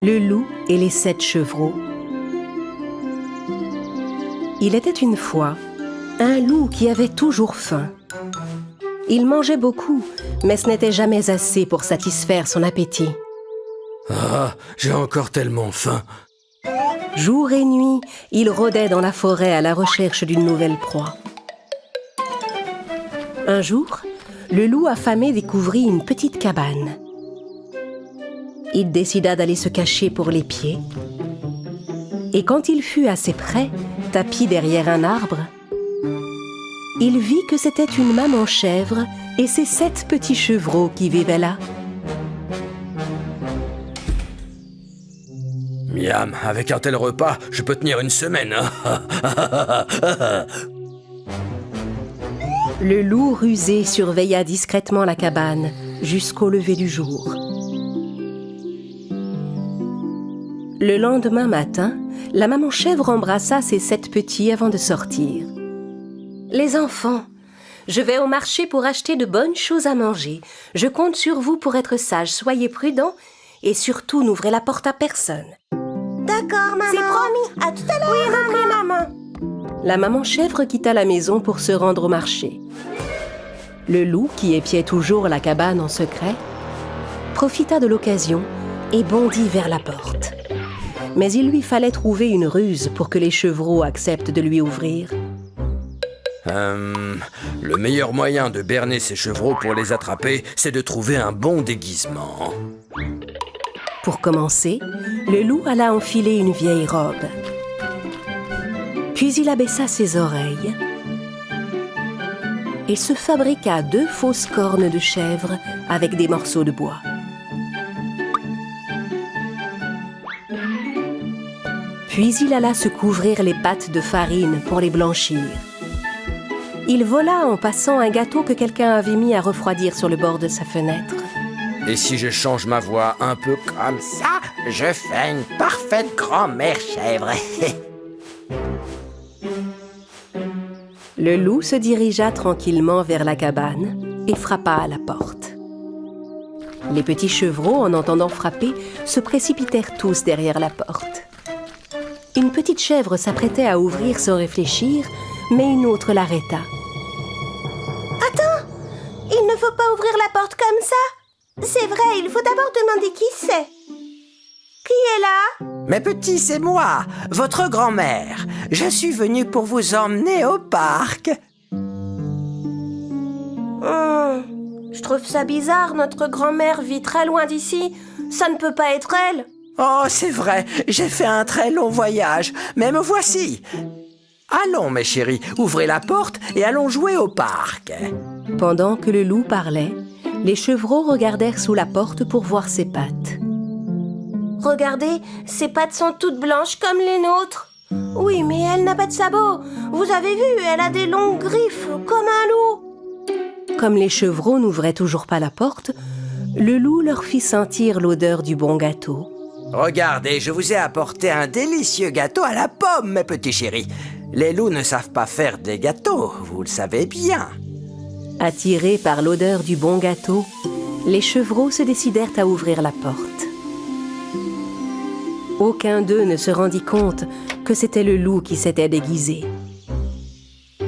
Le loup et les 7 chevreaux. Il était une fois un loup qui avait toujours faim. Il mangeait beaucoup, mais ce n'était jamais assez pour satisfaire son appétit. Ah, j'ai encore tellement faim. Jour et nuit, il rôdait dans la forêt à la recherche d'une nouvelle proie. Un jour, le loup affamé découvrit une petite cabane. Il décida d'aller se cacher pour l'épier. Et quand il fut assez près, tapi derrière un arbre, il vit que c'était une maman chèvre et ses 7 petits chevreaux qui vivaient là. Miam, avec un tel repas, je peux tenir une semaine. Le loup rusé surveilla discrètement la cabane jusqu'au lever du jour. Le lendemain matin, la maman chèvre embrassa ses 7 petits avant de sortir. « Les enfants, je vais au marché pour acheter de bonnes choses à manger. Je compte sur vous pour être sages, soyez prudents et surtout n'ouvrez la porte à personne. » D'accord, maman. C'est promis. À tout à l'heure. Oui, compris, maman. La maman chèvre quitta la maison pour se rendre au marché. Le loup, qui épiait toujours la cabane en secret, profita de l'occasion et bondit vers la porte. Mais il lui fallait trouver une ruse pour que les chevreaux acceptent de lui ouvrir. Le meilleur moyen de berner ces chevreaux pour les attraper, c'est de trouver un bon déguisement. Pour commencer, le loup alla enfiler une vieille robe. Puis il abaissa ses oreilles et se fabriqua 2 fausses cornes de chèvre avec des morceaux de bois. Puis il alla se couvrir les pattes de farine pour les blanchir. Il vola en passant un gâteau que quelqu'un avait mis à refroidir sur le bord de sa fenêtre. Et si je change ma voix un peu comme ça, je fais une parfaite grand-mère chèvre. Le loup se dirigea tranquillement vers la cabane et frappa à la porte. Les petits chevreaux, en entendant frapper, se précipitèrent tous derrière la porte. Une petite chèvre s'apprêtait à ouvrir sans réfléchir, mais une autre l'arrêta. « Attends, il ne faut pas ouvrir la porte comme ça. C'est vrai, il faut d'abord demander qui c'est. Qui est là? Mes petits, c'est moi, votre grand-mère. Je suis venue pour vous emmener au parc. Je trouve ça bizarre, notre grand-mère vit très loin d'ici. Ça ne peut pas être elle. Oh, c'est vrai, j'ai fait un très long voyage, mais me voici. Allons, mes chéris, ouvrez la porte et allons jouer au parc. Pendant que le loup parlait, les chevreaux regardèrent sous la porte pour voir ses pattes. Regardez, ses pattes sont toutes blanches comme les nôtres. Oui, mais elle n'a pas de sabots. Vous avez vu, elle a des longues griffes comme un loup. Comme les chevreaux n'ouvraient toujours pas la porte, le loup leur fit sentir l'odeur du bon gâteau. Regardez, je vous ai apporté un délicieux gâteau à la pomme, mes petits chéris. Les loups ne savent pas faire des gâteaux, vous le savez bien. Attirés par l'odeur du bon gâteau, les chevreaux se décidèrent à ouvrir la porte. Aucun d'eux ne se rendit compte que c'était le loup qui s'était déguisé. Viens,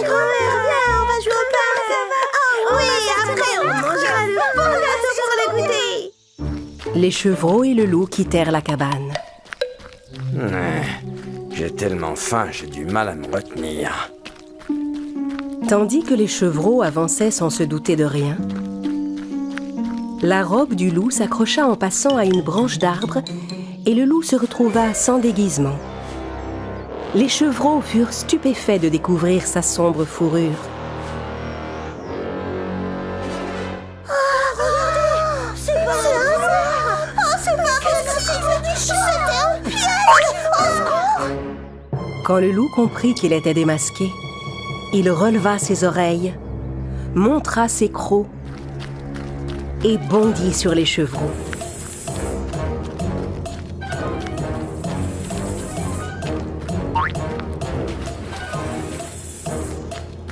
grand-mère, viens, on va jouer au parc. Oh oui, après on mangera le bon gâteau pour le goûter. Les chevreaux et le loup quittèrent la cabane. J'ai tellement faim, j'ai du mal à me retenir. Tandis que les chevreaux avançaient sans se douter de rien, la robe du loup s'accrocha en passant à une branche d'arbre et le loup se retrouva sans déguisement. Les chevreaux furent stupéfaits de découvrir sa sombre fourrure. C'est pas vrai. Oh, c'est pas possible. C'était un piège. Au secours. Quand le loup comprit qu'il était démasqué, il releva ses oreilles, montra ses crocs et bondit sur les chevreaux.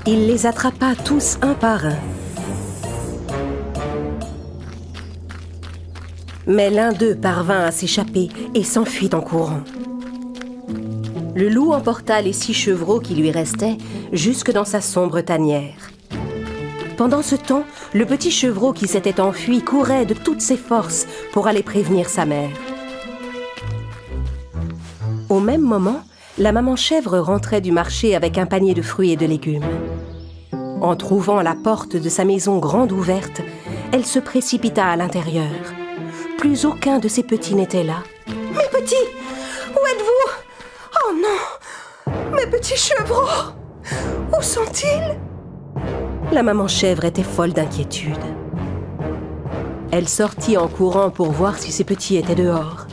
Il les attrapa tous un par un. Mais l'un d'eux parvint à s'échapper et s'enfuit en courant. Le loup emporta les 6 chevreaux qui lui restaient jusque dans sa sombre tanière. Pendant ce temps, le petit chevreau qui s'était enfui courait de toutes ses forces pour aller prévenir sa mère. Au même moment, la maman chèvre rentrait du marché avec un panier de fruits et de légumes. En trouvant la porte de sa maison grande ouverte, elle se précipita à l'intérieur. Plus aucun de ses petits n'était là. « Mes petits, où êtes-vous? Oh non, mes petits chevreaux, où sont-ils ?» La maman chèvre était folle d'inquiétude. Elle sortit en courant pour voir si ses petits étaient dehors.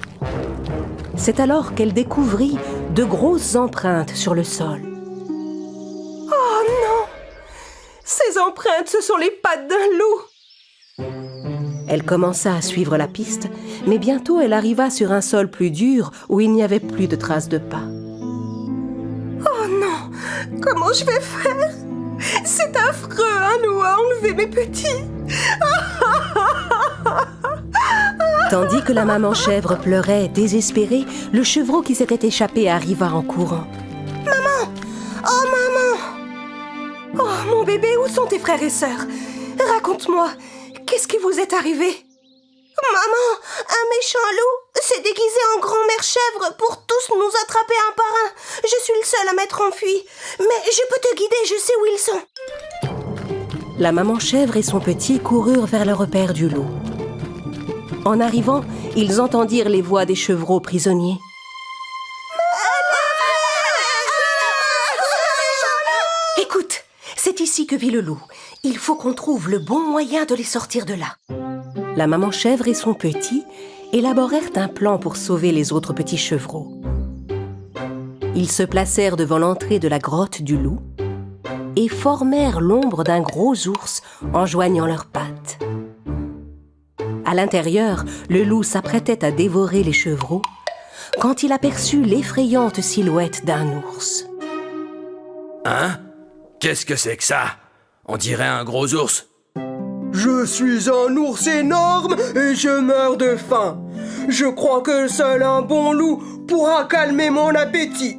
C'est alors qu'elle découvrit de grosses empreintes sur le sol. Oh non! Ces empreintes, ce sont les pattes d'un loup! Elle commença à suivre la piste, mais bientôt elle arriva sur un sol plus dur où il n'y avait plus de traces de pas. Oh non! Comment je vais faire? C'est affreux, un loup a enlevé mes petits! Tandis que la maman chèvre pleurait, désespérée, le chevreau qui s'était échappé arriva en courant. Maman! Oh maman! Oh mon bébé, où sont tes frères et sœurs? Raconte-moi, qu'est-ce qui vous est arrivé? Maman, un méchant loup s'est déguisé en grand-mère chèvre pour tous nous attraper un par un. Je suis le seul à m'être enfui, mais je peux te guider, je sais où ils sont. La maman chèvre et son petit coururent vers le repère du loup. En arrivant, ils entendirent les voix des chevreaux prisonniers. Écoute, c'est ici que vit le loup. Il faut qu'on trouve le bon moyen de les sortir de là. La maman chèvre et son petit élaborèrent un plan pour sauver les autres petits chevreaux. Ils se placèrent devant l'entrée de la grotte du loup et formèrent l'ombre d'un gros ours en joignant leurs pattes. À l'intérieur, le loup s'apprêtait à dévorer les chevreaux quand il aperçut l'effrayante silhouette d'un ours. Hein? Qu'est-ce que c'est que ça? On dirait un gros ours. Je suis un ours énorme et je meurs de faim. Je crois que seul un bon loup pourra calmer mon appétit.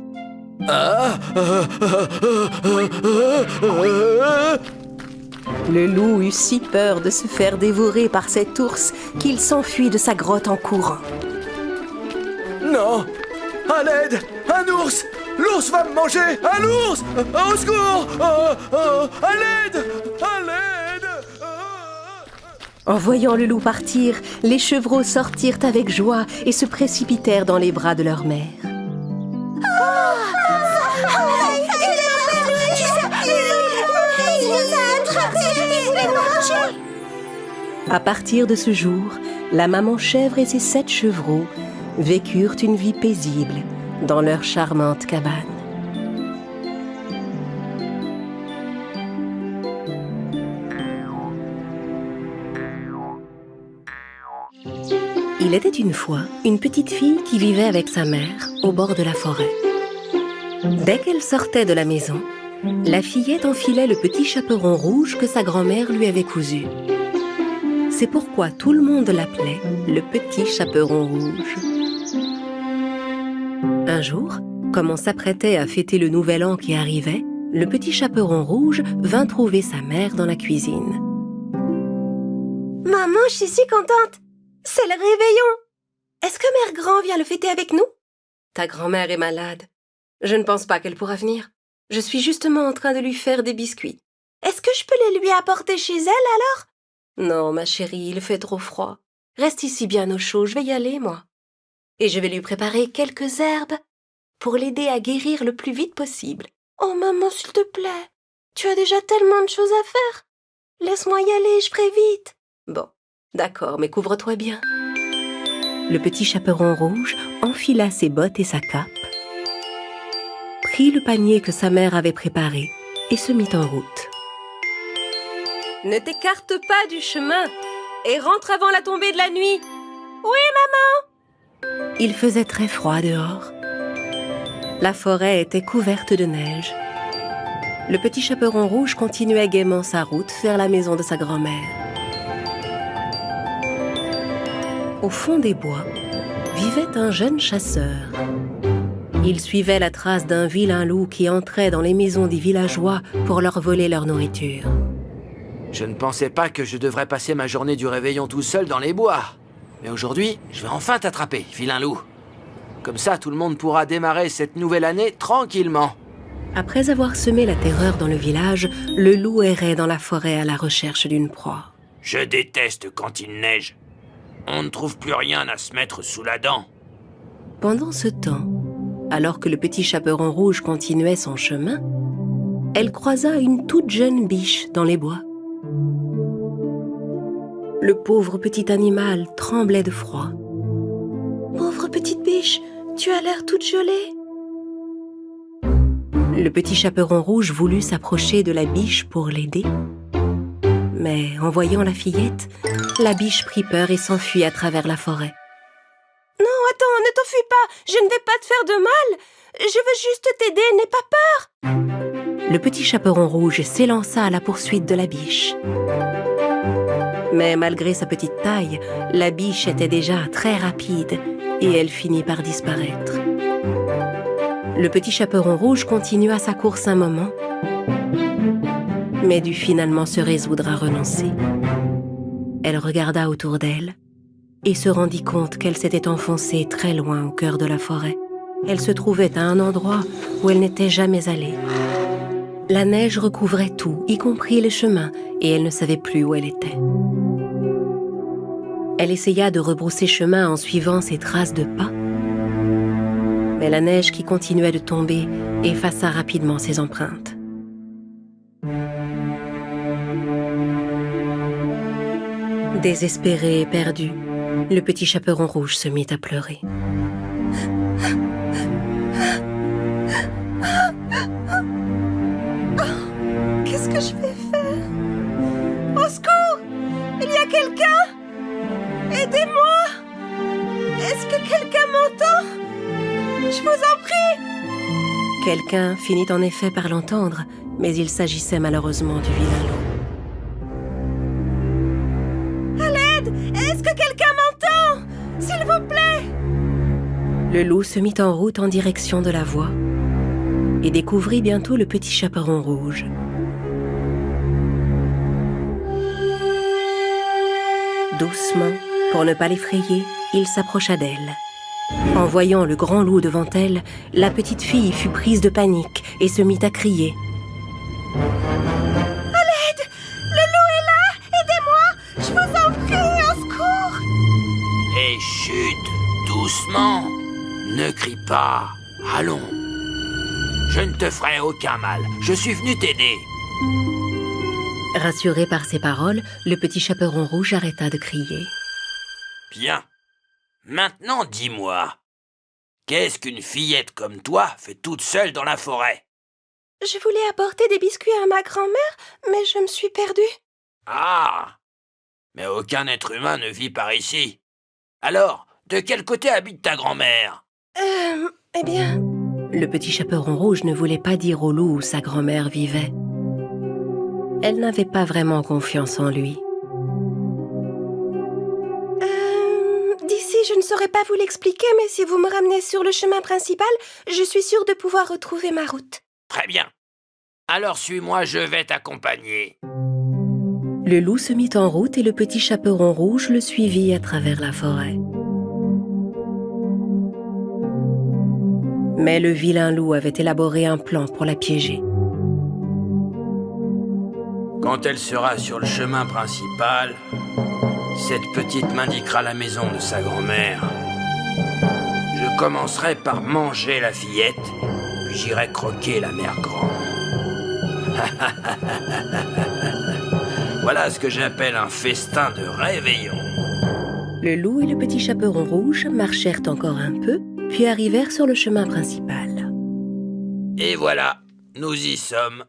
Le loup eut si peur de se faire dévorer par cet ours qu'il s'enfuit de sa grotte en courant. Non! À l'aide! Un ours! L'ours va me manger! Un ours! Au secours! À l'aide! À l'aide! En voyant le loup partir, les chevreaux sortirent avec joie et se précipitèrent dans les bras de leur mère. À partir de ce jour, la maman chèvre et ses 7 chevreaux vécurent une vie paisible dans leur charmante cabane. Il était une fois une petite fille qui vivait avec sa mère au bord de la forêt. Dès qu'elle sortait de la maison, la fillette enfilait le petit chaperon rouge que sa grand-mère lui avait cousu. C'est pourquoi tout le monde l'appelait le petit chaperon rouge. Un jour, comme on s'apprêtait à fêter le nouvel an qui arrivait, le petit chaperon rouge vint trouver sa mère dans la cuisine. Maman, je suis si contente. C'est le réveillon. Est-ce que Mère Grand vient le fêter avec nous? Ta grand-mère est malade. Je ne pense pas qu'elle pourra venir. Je suis justement en train de lui faire des biscuits. Est-ce que je peux les lui apporter chez elle alors? Non, ma chérie, il fait trop froid. Reste ici bien au chaud, je vais y aller, moi. Et je vais lui préparer quelques herbes pour l'aider à guérir le plus vite possible. Oh maman, s'il te plaît, tu as déjà tellement de choses à faire. Laisse-moi y aller, je ferai vite. Bon, d'accord, mais couvre-toi bien. Le petit chaperon rouge enfila ses bottes et sa cape, prit le panier que sa mère avait préparé et se mit en route. Ne t'écarte pas du chemin et rentre avant la tombée de la nuit. Oui, maman. Il faisait très froid dehors. La forêt était couverte de neige. Le petit chaperon rouge continuait gaiement sa route vers la maison de sa grand-mère. Au fond des bois, vivait un jeune chasseur. Il suivait la trace d'un vilain loup qui entrait dans les maisons des villageois pour leur voler leur nourriture. Je ne pensais pas que je devrais passer ma journée du réveillon tout seul dans les bois. Mais aujourd'hui, je vais enfin t'attraper, vilain loup. Comme ça, tout le monde pourra démarrer cette nouvelle année tranquillement. Après avoir semé la terreur dans le village, le loup errait dans la forêt à la recherche d'une proie. Je déteste quand il neige. On ne trouve plus rien à se mettre sous la dent. Pendant ce temps, alors que le petit chaperon rouge continuait son chemin, elle croisa une toute jeune biche dans les bois. Le pauvre petit animal tremblait de froid. « Pauvre petite biche, tu as l'air toute gelée. » Le petit chaperon rouge voulut s'approcher de la biche pour l'aider. Mais en voyant la fillette, la biche prit peur et s'enfuit à travers la forêt. « Non, attends, ne t'enfuis pas, je ne vais pas te faire de mal. Je veux juste t'aider, n'aie pas peur. » Le petit chaperon rouge s'élança à la poursuite de la biche. Mais malgré sa petite taille, la biche était déjà très rapide et elle finit par disparaître. Le petit chaperon rouge continua sa course un moment, mais dut finalement se résoudre à renoncer. Elle regarda autour d'elle et se rendit compte qu'elle s'était enfoncée très loin au cœur de la forêt. Elle se trouvait à un endroit où elle n'était jamais allée. La neige recouvrait tout, y compris les chemins, et elle ne savait plus où elle était. Elle essaya de rebrousser chemin en suivant ses traces de pas, mais la neige qui continuait de tomber effaça rapidement ses empreintes. Désespéré et perdu, le petit chaperon rouge se mit à pleurer. Qu'est-ce que je vais faire? Au secours! Il y a quelqu'un? Aidez-moi! Est-ce que quelqu'un m'entend? Je vous en prie! Quelqu'un finit en effet par l'entendre, mais il s'agissait malheureusement du vilain loup. À l'aide! Est-ce que quelqu'un m'entend? S'il vous plaît! Le loup se mit en route en direction de la voix et découvrit bientôt le petit chaperon rouge. Doucement, pour ne pas l'effrayer, il s'approcha d'elle. En voyant le grand loup devant elle, la petite fille fut prise de panique et se mit à crier. À l'aide! Le loup est là! Aidez-moi! Je vous en prie, au secours! Et chut, doucement. Ne crie pas. Allons. Je ne te ferai aucun mal. Je suis venu t'aider. Rassuré par ces paroles, le petit chaperon rouge arrêta de crier. Bien. Maintenant, dis-moi. Qu'est-ce qu'une fillette comme toi fait toute seule dans la forêt? Je voulais apporter des biscuits à ma grand-mère, mais je me suis perdue. Ah! Mais aucun être humain ne vit par ici. Alors, de quel côté habite ta grand-mère? Eh bien... Le petit chaperon rouge ne voulait pas dire au loup où sa grand-mère vivait. Elle n'avait pas vraiment confiance en lui. D'ici, je ne saurais pas vous l'expliquer, mais si vous me ramenez sur le chemin principal, je suis sûre de pouvoir retrouver ma route. Très bien. Alors suis-moi, je vais t'accompagner. Le loup se mit en route et le petit chaperon rouge le suivit à travers la forêt. Mais le vilain loup avait élaboré un plan pour la piéger. Quand elle sera sur le chemin principal, cette petite m'indiquera la maison de sa grand-mère. Je commencerai par manger la fillette, puis j'irai croquer la mère grand. Voilà ce que j'appelle un festin de réveillon. Le loup et le petit chaperon rouge marchèrent encore un peu, puis arrivèrent sur le chemin principal. Et voilà, nous y sommes.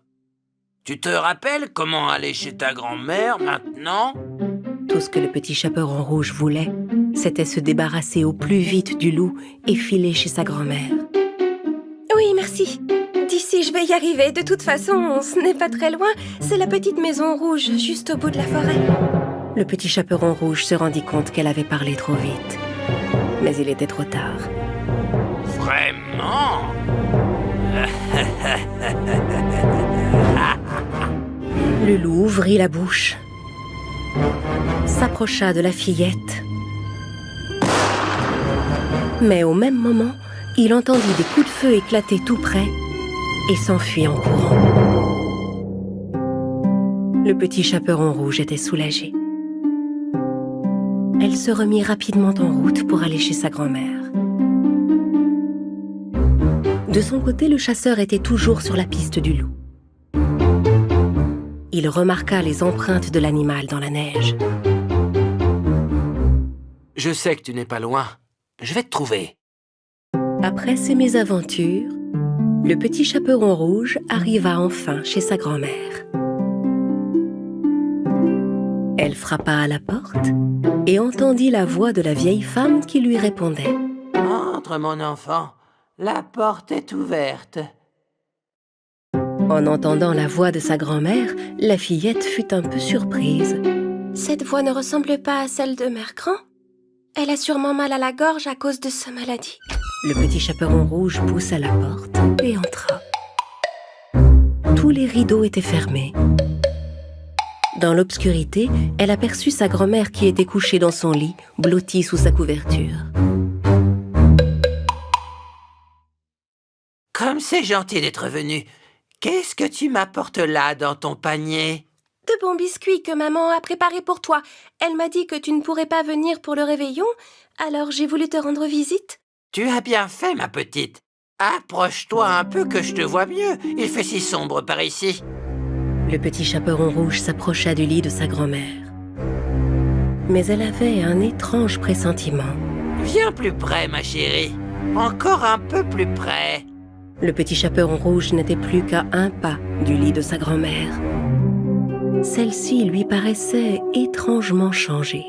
Tu te rappelles comment aller chez ta grand-mère maintenant? Tout ce que le petit chaperon rouge voulait, c'était se débarrasser au plus vite du loup et filer chez sa grand-mère. Oui, merci. D'ici, je vais y arriver. De toute façon, ce n'est pas très loin. C'est la petite maison rouge, juste au bout de la forêt. Le petit chaperon rouge se rendit compte qu'elle avait parlé trop vite. Mais il était trop tard. Vraiment? Le loup ouvrit la bouche, s'approcha de la fillette. Mais au même moment, il entendit des coups de feu éclater tout près et s'enfuit en courant. Le petit chaperon rouge était soulagé. Elle se remit rapidement en route pour aller chez sa grand-mère. De son côté, le chasseur était toujours sur la piste du loup. Il remarqua les empreintes de l'animal dans la neige. Je sais que tu n'es pas loin. Je vais te trouver. Après ces mésaventures, le petit chaperon rouge arriva enfin chez sa grand-mère. Elle frappa à la porte et entendit la voix de la vieille femme qui lui répondait. « Entre, mon enfant. La porte est ouverte. » En entendant la voix de sa grand-mère, la fillette fut un peu surprise. Cette voix ne ressemble pas à celle de Mère Grand. Elle a sûrement mal à la gorge à cause de sa maladie. Le petit chaperon rouge poussa la porte et entra. Tous les rideaux étaient fermés. Dans l'obscurité, elle aperçut sa grand-mère qui était couchée dans son lit, blottie sous sa couverture. Comme c'est gentil d'être venu. Qu'est-ce que tu m'apportes là dans ton panier? De bons biscuits que maman a préparés pour toi. Elle m'a dit que tu ne pourrais pas venir pour le réveillon, alors j'ai voulu te rendre visite. Tu as bien fait, ma petite. Approche-toi un peu que je te vois mieux. Il fait si sombre par ici. Le petit chaperon rouge s'approcha du lit de sa grand-mère. Mais elle avait un étrange pressentiment. Viens plus près, ma chérie. Encore un peu plus près. Le petit chaperon rouge n'était plus qu'à un pas du lit de sa grand-mère. Celle-ci lui paraissait étrangement changée.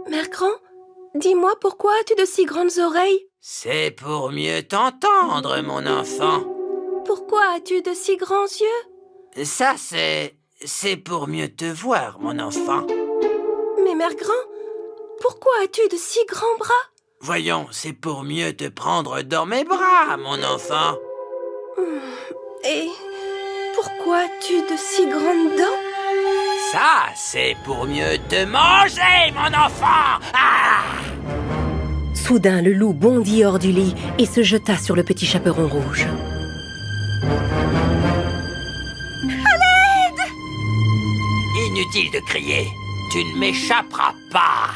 Mère Grand, dis-moi pourquoi as-tu de si grandes oreilles? C'est pour mieux t'entendre, mon enfant. Pourquoi as-tu de si grands yeux? Ça, c'est pour mieux te voir, mon enfant. Mais Mère Grand, pourquoi as-tu de si grands bras? Voyons, c'est pour mieux te prendre dans mes bras, mon enfant. Et pourquoi as-tu de si grandes dents? Ça, c'est pour mieux te manger, mon enfant. Ah! Soudain, le loup bondit hors du lit et se jeta sur le petit chaperon rouge. Inutile de crier. Tu ne m'échapperas pas.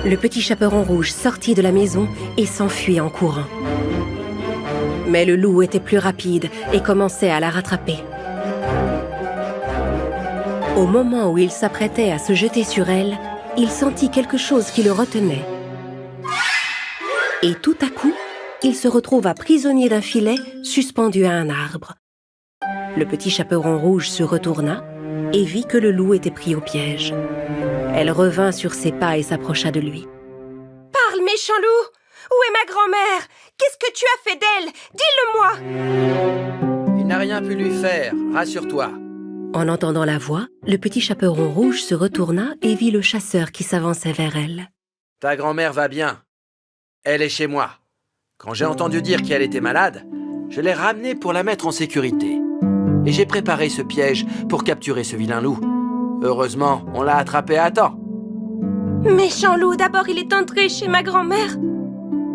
Le petit chaperon rouge sortit de la maison et s'enfuit en courant. Mais le loup était plus rapide et commençait à la rattraper. Au moment où il s'apprêtait à se jeter sur elle, il sentit quelque chose qui le retenait. Et tout à coup, il se retrouva prisonnier d'un filet suspendu à un arbre. Le petit chaperon rouge se retourna et vit que le loup était pris au piège. Elle revint sur ses pas et s'approcha de lui. « Parle, méchant loup! Où est ma grand-mère? Qu'est-ce que tu as fait d'elle? Dis-le-moi! » Il n'a rien pu lui faire, rassure-toi. En entendant la voix, le petit chaperon rouge se retourna et vit le chasseur qui s'avançait vers elle. Ta grand-mère va bien. Elle est chez moi. Quand j'ai entendu dire qu'elle était malade, je l'ai ramenée pour la mettre en sécurité. Et j'ai préparé ce piège pour capturer ce vilain loup. Heureusement, on l'a attrapé à temps. Méchant loup, d'abord il est entré chez ma grand-mère,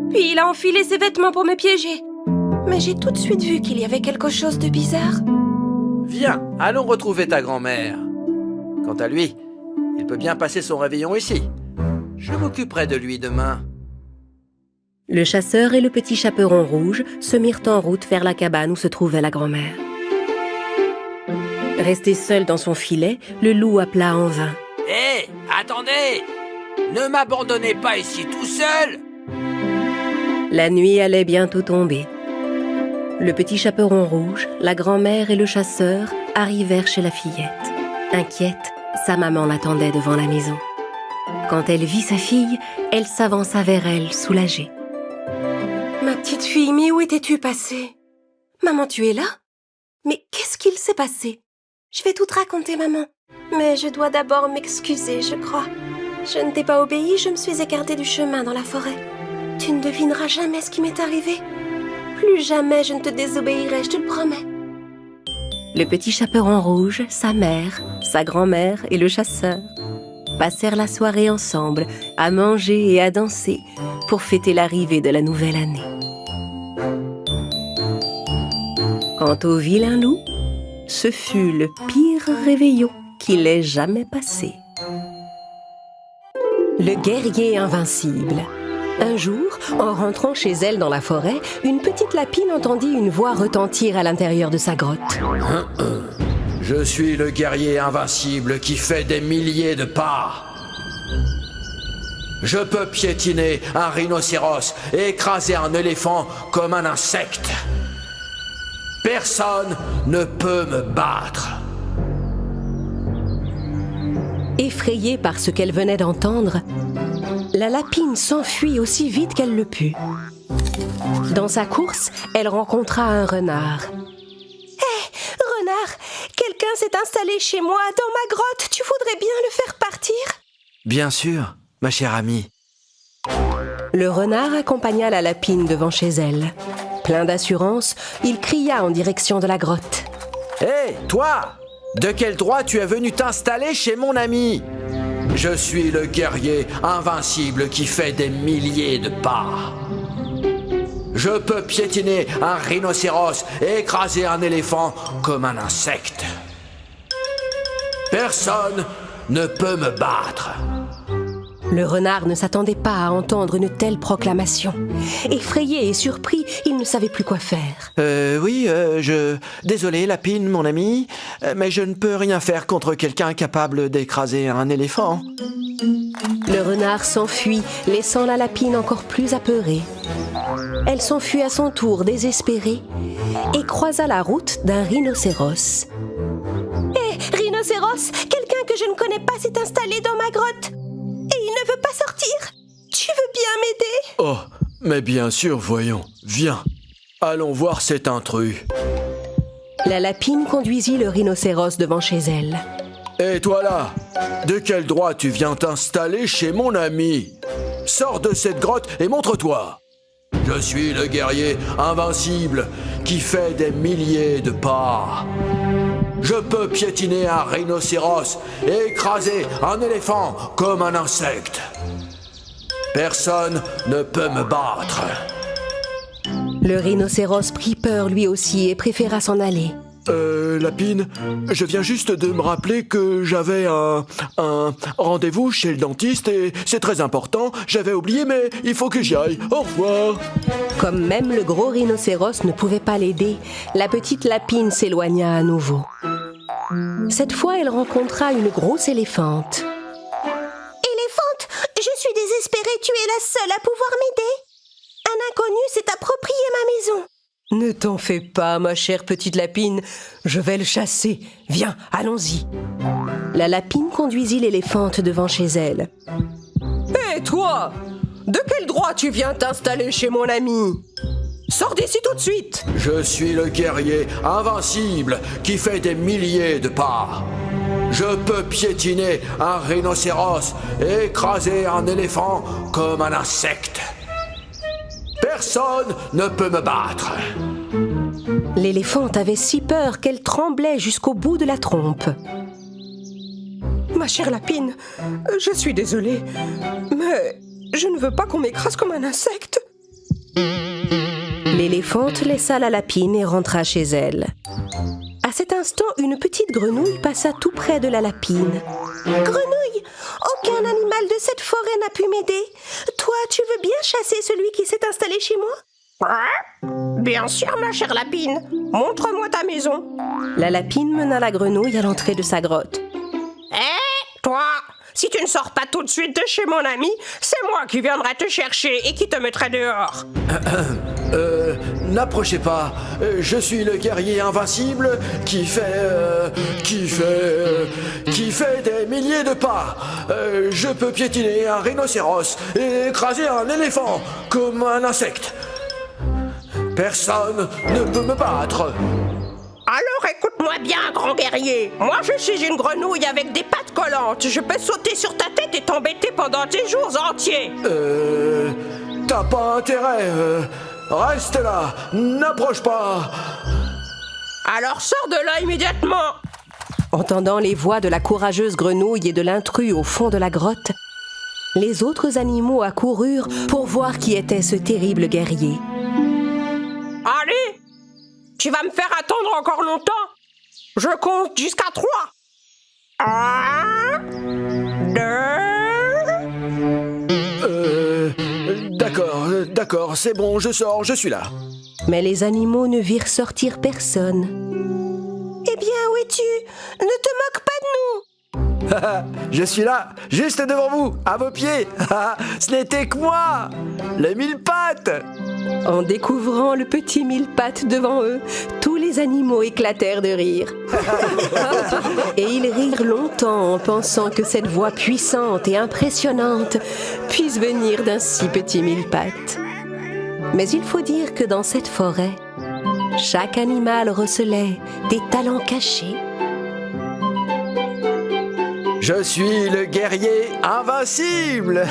puis il a enfilé ses vêtements pour me piéger. Mais j'ai tout de suite vu qu'il y avait quelque chose de bizarre. Viens, allons retrouver ta grand-mère. Quant à lui, il peut bien passer son réveillon ici. Je m'occuperai de lui demain. Le chasseur et le petit chaperon rouge se mirent en route vers la cabane où se trouvait la grand-mère. Resté seul dans son filet, le loup appela en vain. Hé, attendez! Ne m'abandonnez pas ici tout seul! La nuit allait bientôt tomber. Le petit chaperon rouge, la grand-mère et le chasseur arrivèrent chez la fillette. Inquiète, sa maman l'attendait devant la maison. Quand elle vit sa fille, elle s'avança vers elle, soulagée. « Ma petite fille, mais où étais-tu passée? Maman, tu es là? Mais qu'est-ce qu'il s'est passé? Je vais tout te raconter, maman. Mais je dois d'abord m'excuser, je crois. Je ne t'ai pas obéi, je me suis écartée du chemin dans la forêt. Tu ne devineras jamais ce qui m'est arrivé. Plus jamais je ne te désobéirai, je te le promets. Le petit chaperon rouge, sa mère, sa grand-mère et le chasseur passèrent la soirée ensemble, à manger et à danser pour fêter l'arrivée de la nouvelle année. Quant au vilain loup, ce fut le pire réveillon qu'il ait jamais passé. Le guerrier invincible. Un jour, en rentrant chez elle dans la forêt, une petite lapine entendit une voix retentir à l'intérieur de sa grotte. Je suis le guerrier invincible qui fait des milliers de pas. Je peux piétiner un rhinocéros et écraser un éléphant comme un insecte. Personne ne peut me battre. Effrayée par ce qu'elle venait d'entendre, la lapine s'enfuit aussi vite qu'elle le put. Dans sa course, elle rencontra un renard. Renard, quelqu'un s'est installé chez moi, dans ma grotte. Tu voudrais bien le faire partir? Bien sûr, ma chère amie. Le renard accompagna la lapine devant chez elle. Plein d'assurance, il cria en direction de la grotte. Hé, toi! De quel droit tu es venu t'installer chez mon ami? Je suis le guerrier invincible qui fait des milliers de pas. Je peux piétiner un rhinocéros et écraser un éléphant comme un insecte. Personne ne peut me battre. Le renard ne s'attendait pas à entendre une telle proclamation. Effrayé et surpris, il ne savait plus quoi faire. Désolé, lapine, mon ami, mais je ne peux rien faire contre quelqu'un capable d'écraser un éléphant. Le renard s'enfuit, laissant la lapine encore plus apeurée. Elle s'enfuit à son tour, désespérée, et croisa la route d'un rhinocéros. Hé, rhinocéros, quelqu'un que je ne connais pas s'est installé dans ma grotte. Et il ne veut pas sortir. Tu veux bien m'aider? Oh, mais bien sûr, voyons, viens. Allons voir cet intrus. La lapine conduisit le rhinocéros devant chez elle. Et toi là, de quel droit tu viens t'installer chez mon ami? Sors de cette grotte et montre-toi. Je suis le guerrier invincible qui fait des milliers de pas. Je peux piétiner un rhinocéros et écraser un éléphant comme un insecte. Personne ne peut me battre. Le rhinocéros prit peur lui aussi et préféra s'en aller. Lapine, je viens juste de me rappeler que j'avais un rendez-vous chez le dentiste et c'est très important. J'avais oublié, mais il faut que j'y aille. Au revoir. Comme même le gros rhinocéros ne pouvait pas l'aider, la petite lapine s'éloigna à nouveau. Cette fois, elle rencontra une grosse éléphante. Éléphante, je suis désespérée, tu es la seule à pouvoir m'aider. Un inconnu s'est approprié ma maison. Ne t'en fais pas, ma chère petite lapine. Je vais le chasser. Viens, allons-y. La lapine conduisit l'éléphante devant chez elle. Hé, toi! De quel droit tu viens t'installer chez mon ami? Sors d'ici tout de suite! Je suis le guerrier invincible qui fait des milliers de pas. Je peux piétiner un rhinocéros et écraser un éléphant comme un insecte. Personne ne peut me battre. L'éléphante avait si peur qu'elle tremblait jusqu'au bout de la trompe. Ma chère lapine, je suis désolée, mais je ne veux pas qu'on m'écrase comme un insecte. L'éléphante laissa la lapine et rentra chez elle. À cet instant, une petite grenouille passa tout près de la lapine. Grenouille, aucun animal de cette forêt n'a pu m'aider. Toi, tu veux bien chasser celui qui s'est installé chez moi? Bien sûr, ma chère lapine. Montre-moi ta maison. La lapine mena la grenouille à l'entrée de sa grotte. Hé, toi, si tu ne sors pas tout de suite de chez mon ami, c'est moi qui viendrai te chercher et qui te mettrai dehors. N'approchez pas. Je suis le guerrier invincible qui fait des milliers de pas. Je peux piétiner un rhinocéros et écraser un éléphant comme un insecte. Personne ne peut me battre. Alors écoute Moi bien, grand guerrier. Moi, je suis une grenouille avec des pattes collantes. Je peux sauter sur ta tête et t'embêter pendant des jours entiers. T'as pas intérêt. Reste là. N'approche pas. Alors sors de là immédiatement. Entendant les voix de la courageuse grenouille et de l'intrus au fond de la grotte, les autres animaux accoururent pour voir qui était ce terrible guerrier. Allez, tu vas me faire attendre encore longtemps. Je compte jusqu'à 3. 1, 2... D'accord, c'est bon, je sors, je suis là. Mais les animaux ne virent sortir personne. Eh bien, où es-tu? Ne te moque pas de nous. Je suis là, juste devant vous, à vos pieds. Ce n'était que moi, le mille-pattes. En découvrant le petit mille-pattes devant eux, tous les animaux éclatèrent de rire. Et ils rirent longtemps en pensant que cette voix puissante et impressionnante puisse venir d'un si petit mille-pattes. Mais il faut dire que dans cette forêt, chaque animal recelait des talents cachés. Je suis le guerrier invincible.